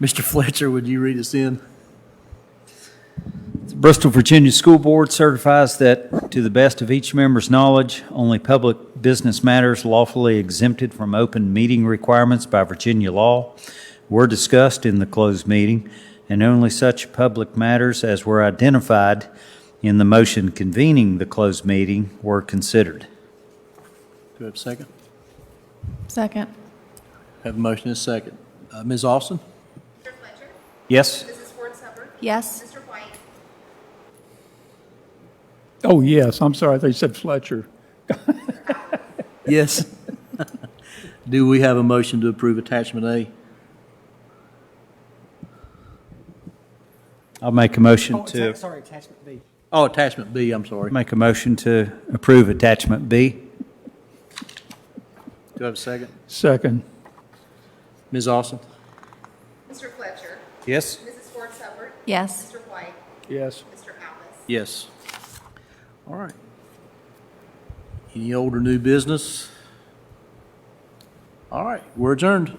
A: Mr. Fletcher, would you read us in?
F: The Bristol, Virginia School Board certifies that, to the best of each member's knowledge, only public business matters lawfully exempted from open meeting requirements by Virginia law were discussed in the closed meeting, and only such public matters as were identified in the motion convening the closed meeting were considered.
A: Do we have a second?
G: Second.
A: Have a motion and a second. Ms. Austin?
O: Mr. Fletcher?
F: Yes?
O: Mrs. Ford Hubbard?
N: Yes.
O: Mr. White?
B: Oh, yes, I'm sorry, I thought you said Fletcher.
A: Yes. Do we have a motion to approve attachment A?
F: I'll make a motion to
D: Sorry, attachment B.
A: Oh, attachment B, I'm sorry.
F: make a motion to approve attachment B.
A: Do I have a second?
B: Second.
A: Ms. Austin?
O: Mr. Fletcher?
F: Yes?
O: Mrs. Ford Hubbard?
N: Yes.
O: Mr. White?
B: Yes.
O: Mr. Atlas?
A: Yes. All right. Any old or new business? All right, we're adjourned.